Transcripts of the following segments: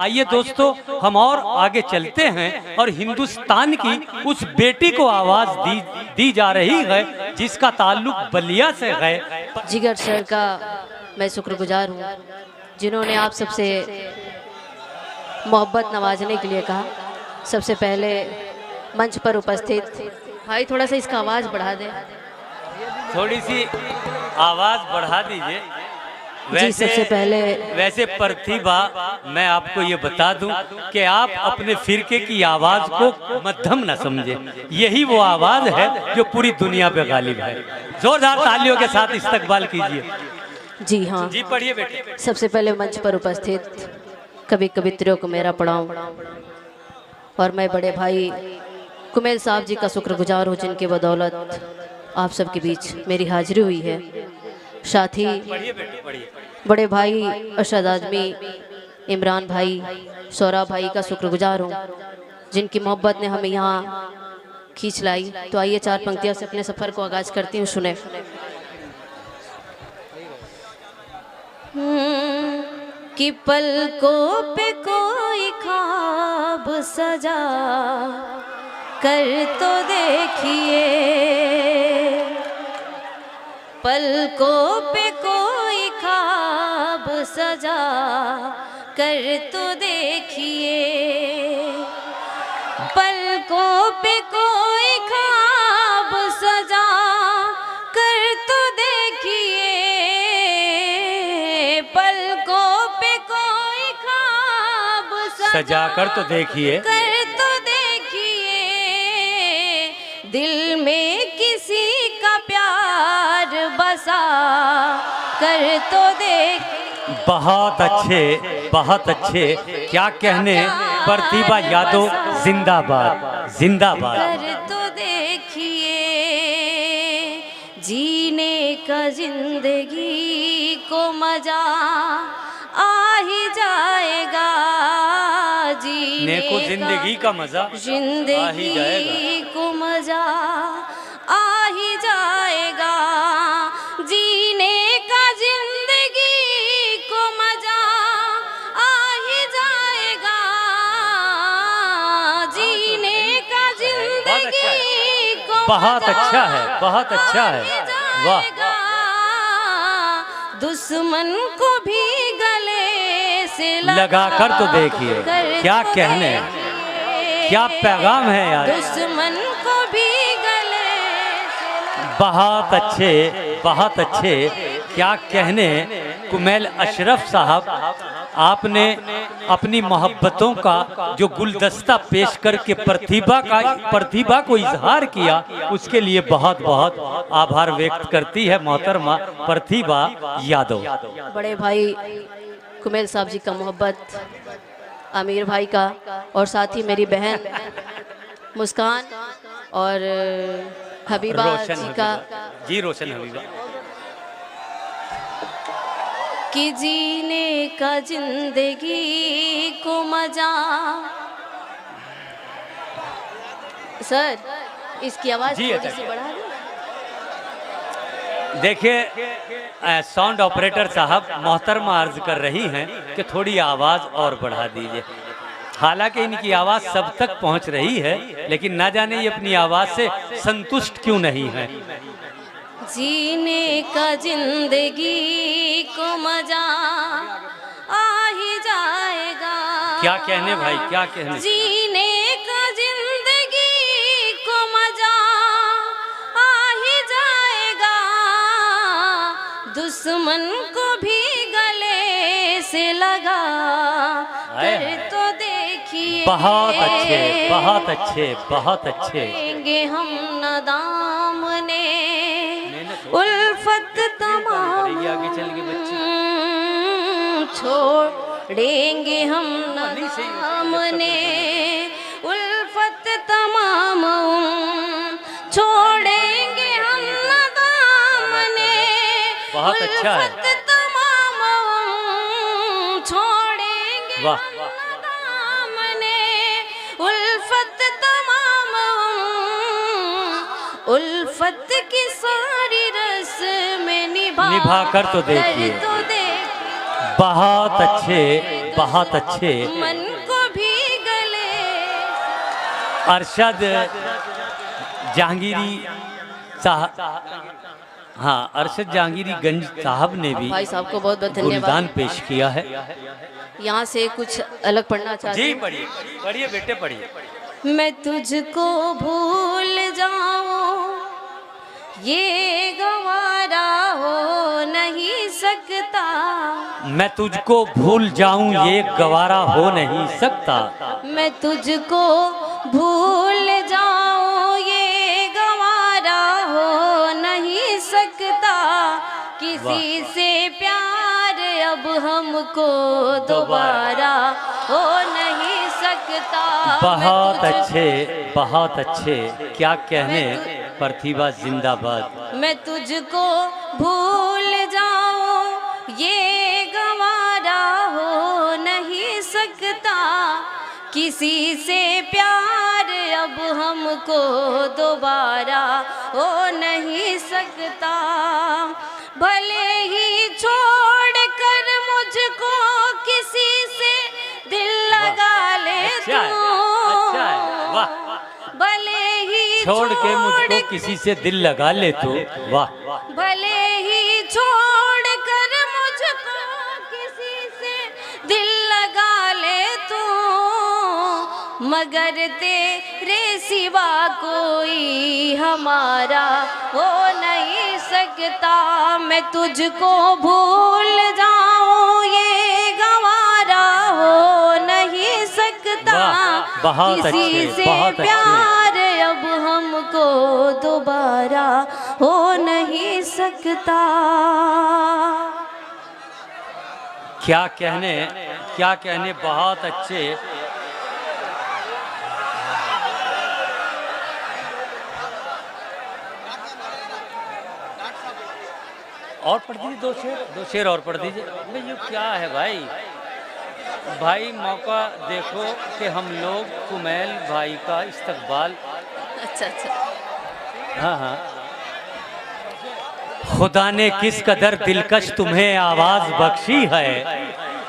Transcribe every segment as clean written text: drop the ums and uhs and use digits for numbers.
आइए दोस्तों, हम और आगे चलते हैं और हिंदुस्तान की उस बेटी को आवाज दी जा रही है जिसका ताल्लुक बलिया से है। जिगर सर का मैं शुक्रगुजार हूँ जिन्होंने आप सबसे मोहब्बत नवाजने के लिए कहा। सबसे पहले मंच पर उपस्थित भाई, थोड़ा सा इसका आवाज़ बढ़ा दें। थोड़ी सी आवाज़ बढ़ा दीजिए। जी, सबसे पहले वैसे प्रतिभा, मैं आपको ये बता दूं कि आप अपने फिरके की आवाज़ को मध्यम न समझें। यही वो आवाज़ है जो पूरी दुनिया पे गालिब है। जोरदार तालियों के साथ इस्तकबाल कीजिए। जी हाँ जी, पढ़िए बेटे। सबसे पहले मंच पर उपस्थित कवि कवित्रियों को मेरा प्रणाम और मैं बड़े भाई कुमेल साहब जी का शुक्रगुजार हूँ जिनके बदौलत आप सबके बीच मेरी हाजिरी हुई है। साथ ही बड़े भाई अरशद आजमी, इमरान भाई, सौरभ भाई का शुक्रगुजार हूँ जिनकी मोहब्बत ने हमें यहाँ खींच लाई। तो आइए चार पंक्तियों से अपने सफ़र को आगाज करती हूँ, सुने। कि पलकों पे कोई ख्वाब सजा कर तो देखिए, पलकों पे कोई ख्वाब सजा कर तो देखिए, पलकों पे कोई ख्वाब सजा कर तो देखिए, पलकों पे कोई ख्वाब सजा कर तो देखिए, दिल में किसी का प्यार बसा कर तो देख। बहुत अच्छे, बहुत अच्छे। क्या कहने, प्रतिभा यादव जिंदाबाद, जिंदाबाद। कर तो देखिए, जीने का जिंदगी को मजा आ ही जाएगा, जीने को जिंदगी का मजा जिंदगी को मजा आ ही जाएगा, जीने का जिंदगी को मजा आ ही जाएगा, जीने का जिंदगी को बहुत अच्छा है, बहुत अच्छा है। वाह। दुश्मन को भी गले से लगा कर तो देखिए। क्या कहने, क्या पैगाम है यार। दुश्मन को भी गले से। बहुत अच्छे, बहुत अच्छे। क्या कहने कुमेल अशरफ साहब, आपने अपनी मोहब्बतों का जो गुलदस्ता पेश करके प्रतिभा को इजहार किया, उसके लिए बहुत बहुत आभार व्यक्त करती है मोहतरमा प्रतिभा यादव। बड़े भाई कुमेल साहब जी का मोहब्बत, आमिर भाई का, और साथ ही मेरी बहन मुस्कान और हबीबा जी का। जी, रोशन हबीबा। कि जीने का जिंदगी को मजा। सर, इसकी आवाज थोड़ी सी बढ़ा दें। देखिए, साउंड ऑपरेटर साहब मोहतरमा अर्ज कर रही हैं कि थोड़ी आवाज़ और बढ़ा दीजिए। हालांकि इनकी आवाज़ सब तक पहुंच रही है, लेकिन ना जाने ये अपनी आवाज़ से संतुष्ट क्यों नहीं है। जीने का जिंदगी को मजा आ ही जाएगा। क्या कहने भाई, क्या कहने। जीने का जिंदगी को मजा आ ही जाएगा, दुश्मन को भी गले से लगा कर तो देखिए। बहुत अच्छे, बहुत अच्छे, बहुत अच्छे। हम न दामने उल्फत तमाम छोड़ेंगे, हम न दामने उल्फत तमाम छोड़ेंगे, हम न दामने। बहुत अच्छा है। उल्फत तमाम छोड़ेंगे, वाह। हम न दामने उल्फत तमाम, उल्फत की सारी रस में निभा कर तो देखिए। बहुत अच्छे, बहुत अच्छे मन को भी गले। अरशद जहांगीरी साहब, हाँ अरशद जहांगीरी गंज साहब ने भी भाई साहब को बहुत बहुत गुलदान धन्यवाद। पेश किया है। यहाँ से कुछ अलग पढ़ना चाहती जी हूँ। पढ़िए पढ़िए बेटे पढ़िए। मैं तुझको भूल जाऊं ये गवारा हो नहीं सकता। मैं तुझको भूल जाऊं ये गवारा हो नहीं सकता। मैं तुझको भूल जाऊं ये गवारा हो नहीं सकता। किसी से प्यार अब हमको दोबारा हो नहीं सकता। बहुत अच्छे बहुत अच्छे, क्या कहने प्रतिभा जिंदाबाद। मैं तुझको भूल जाऊं ये गवारा हो नहीं सकता। किसी से प्यार अब हमको दोबारा हो नहीं सकता। भले ही छोड़ कर मुझको किसी से दिल लगा ले तू। अच्छा है, वाह। भले ही छोड़ के मुझको किसी से दिल लगा ले तो, वाह। भले ही छोड़ कर मुझको किसी से दिल लगा ले तू। मगर तेरे सिवा कोई हमारा हो नहीं सकता। मैं तुझको भूल जाऊं ये गवारा हो नहीं सकता। बहुत किसी अच्छे, से बहुत अच्छे। प्यार अब हमको दोबारा हो नहीं सकता। क्या कहने क्या कहने, बहुत अच्छे। और पढ़ दीजिए दो शेर और पढ़ दीजिए। भाई ये क्या है भाई, भाई मौका देखो कि हम लोग कुमैल भाई का इस्तकबाल। अच्छा अच्छा। हाँ हाँ। खुदा ने किस कदर दिलकश तुम्हें आवाज बख्शी है।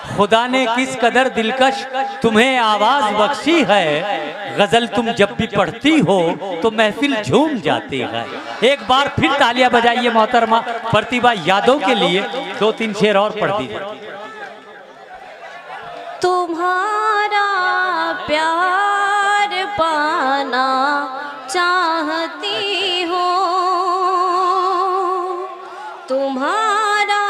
खुदा ने किस कदर दिलकश तुम्हें आवाज बख्शी है। गजल तुम जब भी पढ़ती हो तो महफिल झूम जाती है। एक बार फिर तालियां बजाइए मोहतरमा प्रतिभा यादव के लिए। 2-3 शेर और पढ़ दीजिए। तुम्हारा प्यार पाना चाहती हूँ। तुम्हारा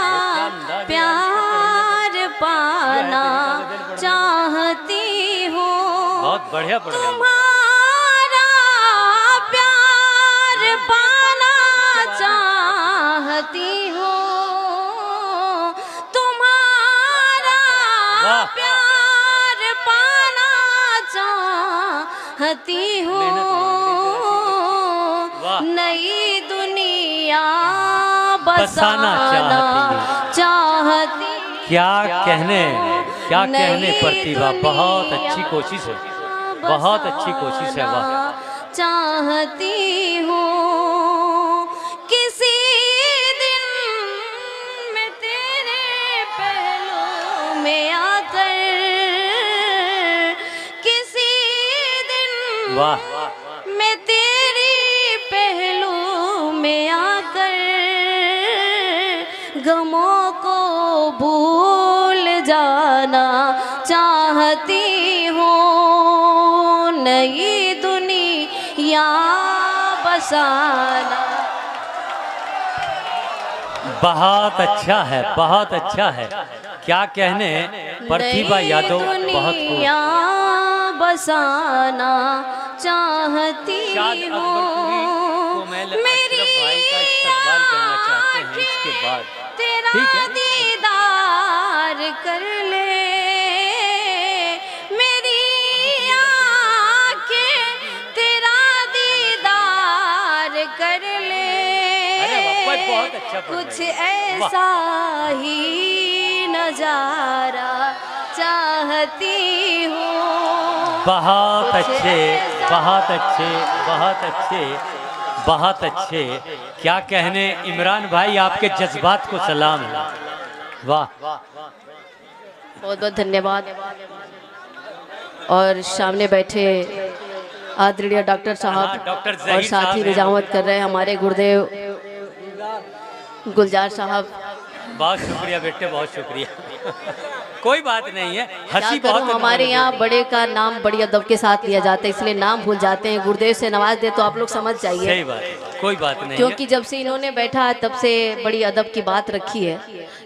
प्यार पाना चाहती हूँ। बहुत बढ़िया पढ़ रहे हैं। तुम्हारा प्यार पाना चाहती हूँ। तुम्हारा वाह। प्यार पाना चाहती हूँ। वाह। नई दुनिया बसाना बसाना चाहती। क्या कहने प्रतिभा, बहुत अच्छी कोशिश है, बहुत अच्छी कोशिश है, वाह। चाहती हूँ किसी दिन मैं तेरे पहलू में आकर। किसी दिन वाह। मैं तेरी पहलू में आकर गमों को भूल जाना चाहती हूँ। नई दुनिया बसाना। बहुत अच्छा है, बहुत अच्छा है। क्या कहने प्रतिभा यादव, बहुत खूब। दुनिया बसाना चाहती शाद हूँ। अकबरपुरी कोमैल अशरफ भाई का इस्तकबाल करना चाहते हैं इसके बाद। तेरा ठीक है। दीदार कर ले मेरी आँखें। तेरा दीदार कर ले। अरे वाह, बहुत अच्छा पढ़ रहे कुछ हैं। वाह। ऐसा ही नजारा चाहती हूँ। बहुत अच्छे, बहुत अच्छे, बहुत अच्छे, बहुत अच्छे। क्या कहने इमरान भाई, आपके जज्बात को सलाम है। वाह। बहुत बहुत धन्यवाद। और सामने बैठे आदरणीय डॉक्टर साहब डॉक्टर और ज़हीर साथ ही साहब हैं। निजामत कर रहे हैं हमारे गुरुदेव गुलजार साहब। बहुत शुक्रिया बेटे, बहुत शुक्रिया। कोई बात नहीं है, क्या हंसी करूं, बहुत हमारे अनमोल यहाँ है। बड़े का नाम बड़ी अदब के साथ लिया जाता है, इसलिए नाम भूल जाते हैं। गुरुदेव से नवाज दे तो आप लोग समझ जाइए, सही बात है, कोई बात नहीं है। क्योंकि जब से इन्होंने बैठा है तब से बड़ी अदब की बात रखी है।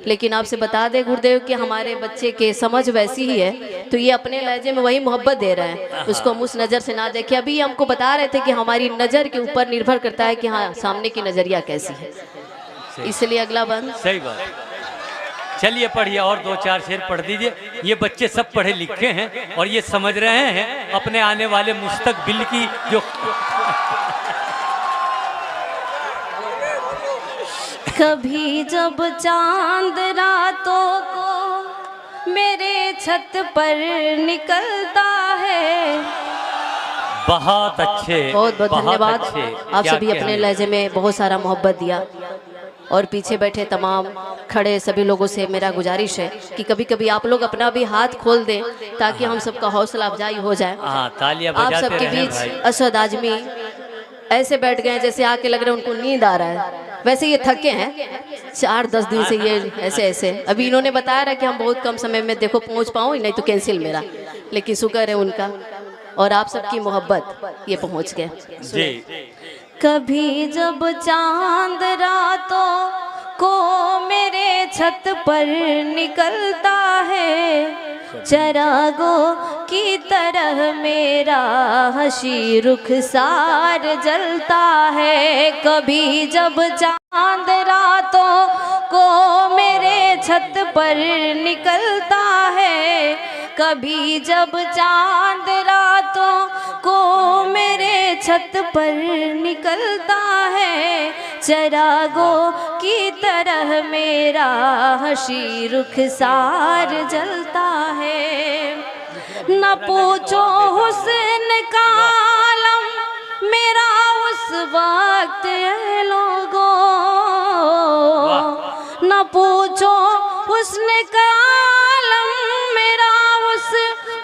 लेकिन आपसे बता दें गुरुदेव कि हमारे बच्चे के समझ वैसी ही है, तो ये अपने लहजे में वही मोहब्बत दे रहे हैं, उसको हम उस नज़र से ना देखें। अभी हमको बता रहे थे कि हमारी नज़र के ऊपर निर्भर करता है कि हाँ सामने की नज़रिया कैसी है, इसलिए अगला बंद। सही बात। चलिए पढ़िए, और 2-4 शेर पढ़ दीजिए। ये बच्चे सब पढ़े लिखे हैं और ये समझ रहे हैं अपने आने वाले मुस्तकबिल की जो। कभी जब चांद रातों को मेरे छत पर निकलता है। बहुत अच्छे, बहुत बहुत धन्यवाद। अच्छे। आप क्या सभी अपने कहने। लहजे में बहुत सारा मोहब्बत दिया। और पीछे बैठे तमाम खड़े सभी लोगों से मेरा गुजारिश है कि कभी कभी आप लोग अपना भी हाथ खोल दें ताकि हम सबका हौसला अफजाई हो जाए। हाँ, तालियां आप बजाते सबके रहें बीच भाई। असद आजमी ऐसे बैठ गए हैं जैसे आके लग रहा है उनको नींद आ रहा है। वैसे ये थके हैं, 4-10 दिन से ये ऐसे। अभी इन्होंने बताया रहा कि हम बहुत कम समय में देखो पहुंच पाऊँ, नहीं तो कैंसिल मेरा, लेकिन शुक्र है उनका और आप सबकी मोहब्बत ये पहुंच गए। जी। कभी जब चांद रातों को मेरे छत पर निकलता है, चरागों की तरह मेरा हंसी रुखसार जलता है। कभी जब चांद रातों को मेरे छत पर निकलता है, कभी जब चांद रातों को मेरे छत पर निकलता है, चरागों की तरह मेरा हंसी रुखसार जलता है। न पूछो हुस्न का आलम मेरा उस वक्त है लोगों, न पूछो हुस्न का आलम मेरा उस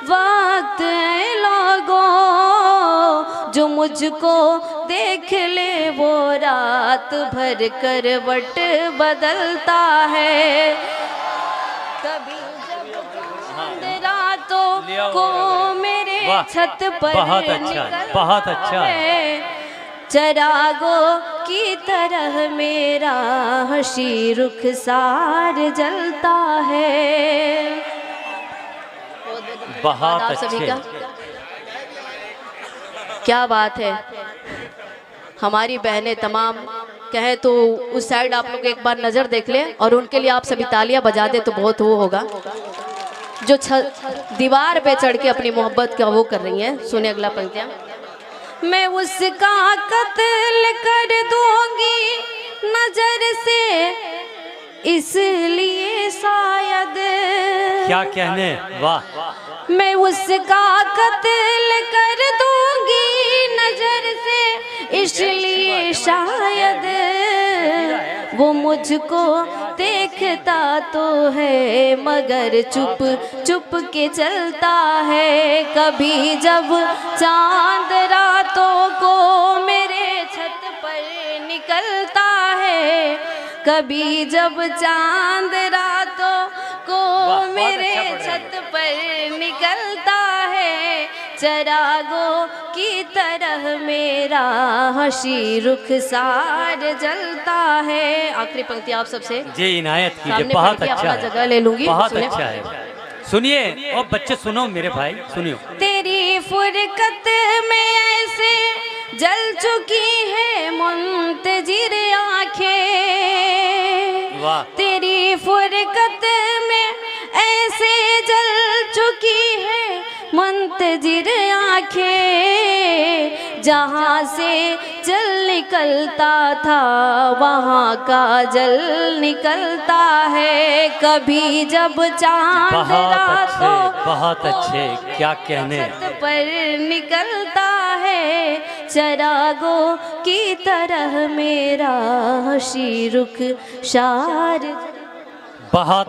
वक्त है लोगों, जो मुझको देख ले वो रात भर करवट बदलता है। कभी जब रातों को मेरे छत पर बहुत अच्छा, बहुत अच्छा है, चरागों की तरह मेरा हंसी रुखसार जलता है। बहुत आप सभी अच्छे। का क्या बात है। हमारी बहनें तमाम कहें तो उस साइड आप लोग एक बार नज़र देख लें और उनके लिए आप सभी तालियां बजा दे तो बहुत वो होगा, जो दीवार पे चढ़ के अपनी मोहब्बत का वो कर रही हैं। सुने अगला पंक्तियां। मैं उसका कत्ल कर दूंगी नजर से, इसलिए शायद। क्या कहने, वाह। मैं उसका कत्ल कर दूंगी नजर से, इसलिए शायद वो मुझको देखता तो है मगर चुप चुप के चलता है। कभी जब चांद रातों को मेरे छत पर निकलता है, कभी जब चांद रातों को मेरे छत पर निकलता है, चरागों की तरह मेरा हंसी रुखसार जलता है। आखिरी पंक्ति आप सबसे जी इनायत कीजिए, सामने बहुत पढ़ के अच्छा अपना है, जगह ले लूंगी। बहुत सुने। अच्छा है। सुनिए और बच्चे सुनो, मेरे भाई सुनियो। तेरी फुरकत में ऐसे जल चुकी है मुंतजिर आंखें, वाह। तेरी फुरकत में ऐसे जल चुकी है मुंतजिर आंखें, जहाँ से जल निकलता था वहाँ का जल निकलता है। कभी जब चांद रातों बहुत अच्छे, क्या कहने। छत पर निकलता है, चरागों की तरह मेरा हंसी रुखसार। बहुत